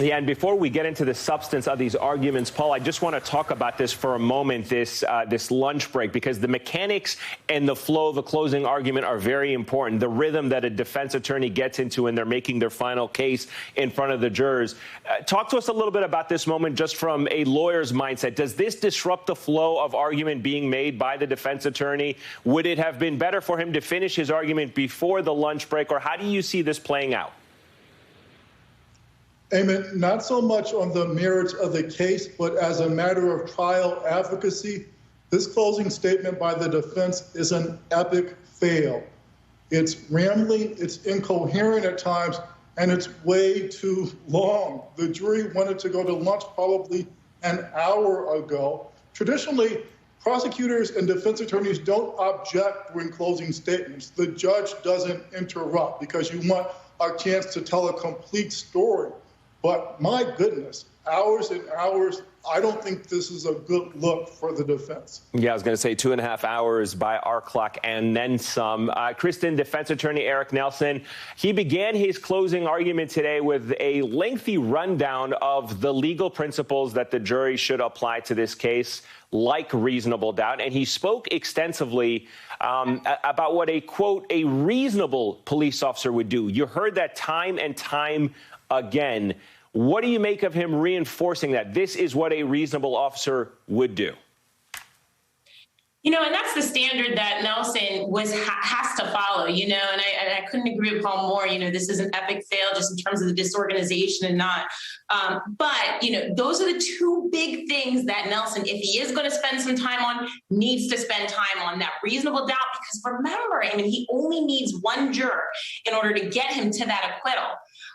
Yeah, and before we get into the substance of these arguments, Paul, I just want to talk about this for a moment, this lunch break, because the mechanics and the flow of a closing argument are very important. The rhythm that a defense attorney gets into when they're making their final case in front of the jurors. Talk to us a little bit about this moment just from a lawyer's mindset. Does this disrupt the flow of argument being made by the defense attorney? Would it have been better for him to finish his argument before the lunch break, or how do you see this playing out? Eamon, not so much on the merits of the case, but as a matter of trial advocacy, this closing statement by the defense is an epic fail. It's rambling, it's incoherent at times, and it's way too long. The jury wanted to go to lunch probably an hour ago. Traditionally, prosecutors and defense attorneys don't object during closing statements. The judge doesn't interrupt because you want a chance to tell a complete story. But my goodness, hours and hours, I don't think this is a good look for the defense. Yeah, I was going to say 2.5 hours by our clock and then some. Kristen, defense attorney Eric Nelson, he began his closing argument today with a lengthy rundown of the legal principles that the jury should apply to this case, like reasonable doubt. And he spoke extensively about what a, quote, a reasonable police officer would do. You heard that time and time again. What do you make of him reinforcing that this is what a reasonable officer would do? You know, and that's the standard that Nelson has to follow, you know, and I couldn't agree with Paul more. You know, this is an epic fail just in terms of the disorganization and not. But, you know, those are the two big things that Nelson, if he is going to spend some time on, needs to spend time on, that reasonable doubt. Because remember, I mean, he only needs one juror in order to get him to that acquittal.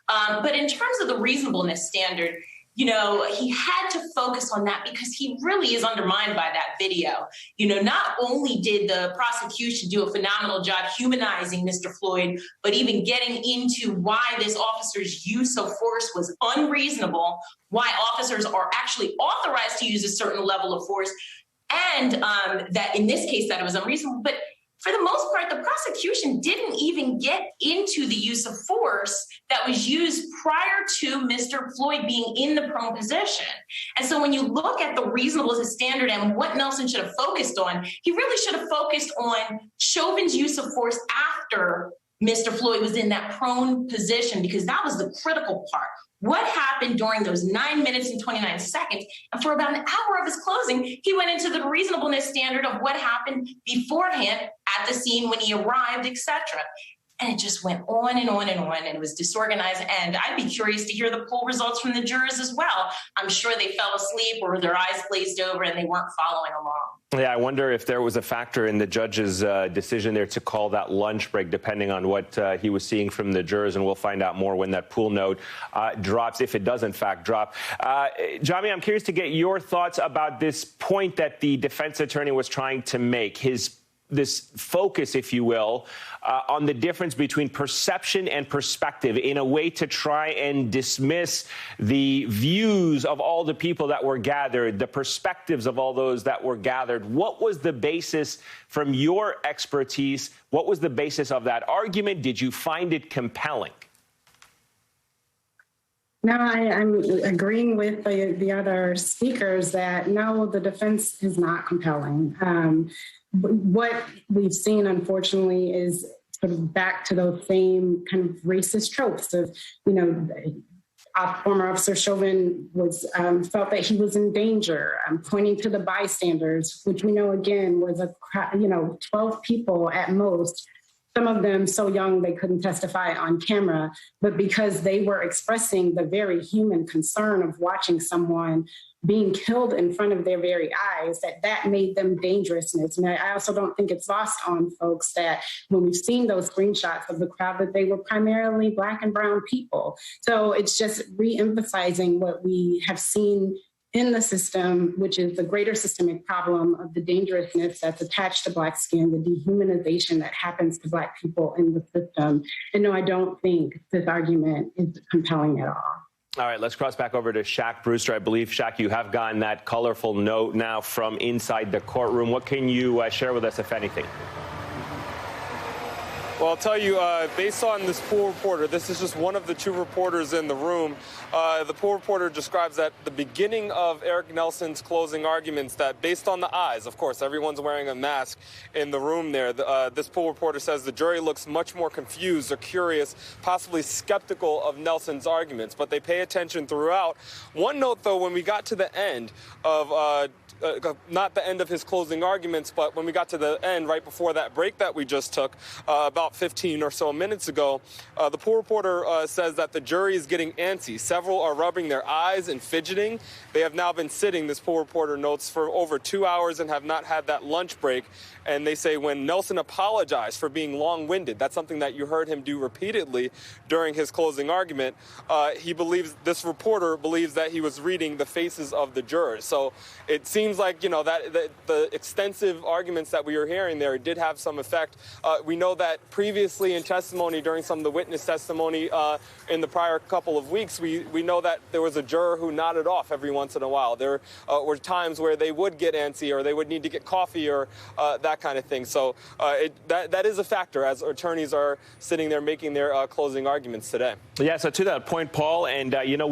But in terms of the reasonableness standard, you know, he had to focus on that because he really is undermined by that video. You know, not only did the prosecution do a phenomenal job humanizing Mr. Floyd, but even getting into why this officer's use of force was unreasonable, why officers are actually authorized to use a certain level of force, and that in this case that it was unreasonable. But for the most part, the prosecution didn't even get into the use of force that was used prior to Mr. Floyd being in the prone position. And so when you look at the reasonableness standard and what Nelson should have focused on, he really should have focused on Chauvin's use of force after Mr. Floyd was in that prone position, because that was the critical part. What happened during those 9 minutes and 29 seconds? And for about an hour of his closing, he went into the reasonableness standard of what happened beforehand at the scene when he arrived, etc. And it just went on and on and on, and it was disorganized. And I'd be curious to hear the poll results from the jurors as well. I'm sure they fell asleep or their eyes glazed over and they weren't following along. Yeah, I wonder if there was a factor in the judge's decision there to call that lunch break, depending on what he was seeing from the jurors. And we'll find out more when that pool note drops, if it does, in fact, drop. Jami, I'm curious to get your thoughts about this point that the defense attorney was trying to make, this focus, if you will, on the difference between perception and perspective in a way to try and dismiss the views of all the people that were gathered, the perspectives of all those that were gathered. What was the basis from your expertise? What was the basis of that argument? Did you find it compelling? No, I'm agreeing with the other speakers that no, the defense is not compelling. What we've seen, unfortunately, is sort of back to those same kind of racist tropes of, you know, former Officer Chauvin was felt that he was in danger, pointing to the bystanders, which we know, again, was 12 people at most. Some of them so young they couldn't testify on camera, but because they were expressing the very human concern of watching someone being killed in front of their very eyes, that made them dangerousness. And I also don't think it's lost on folks that when we've seen those screenshots of the crowd, that they were primarily Black and brown people. So it's just re-emphasizing what we have seen in the system, which is the greater systemic problem of the dangerousness that's attached to Black skin, the dehumanization that happens to Black people in the system. And no, I don't think this argument is compelling at all. All right, let's cross back over to Shaq Brewster. I believe, Shaq, you have gotten that colorful note now from inside the courtroom. What can you share with us, if anything? Well, I'll tell you, based on this pool reporter, this is just one of the two reporters in the room. The pool reporter describes that the beginning of Eric Nelson's closing arguments, that based on the eyes, of course, everyone's wearing a mask in the room there. This pool reporter says the jury looks much more confused or curious, possibly skeptical of Nelson's arguments, but they pay attention throughout. One note, though, when we got to the end of not the end of his closing arguments, but when we got to the end, right before that break that we just took, about 15 or so minutes ago, the pool reporter says that the jury is getting antsy. Several are rubbing their eyes and fidgeting. They have now been sitting, this pool reporter notes, for over 2 hours and have not had that lunch break. And they say when Nelson apologized for being long-winded, that's something that you heard him do repeatedly during his closing argument, this reporter believes that he was reading the faces of the jurors. So it seems like, you know, that the extensive arguments that we were hearing there did have some effect. We know that previously in testimony, during some of the witness testimony in the prior couple of weeks, we know that there was a juror who nodded off every once in a while. There were times where they would get antsy or they would need to get coffee or that kind of thing. So that is a factor as attorneys are sitting there making their closing arguments today. Yeah, so to that point, Paul, and, you know,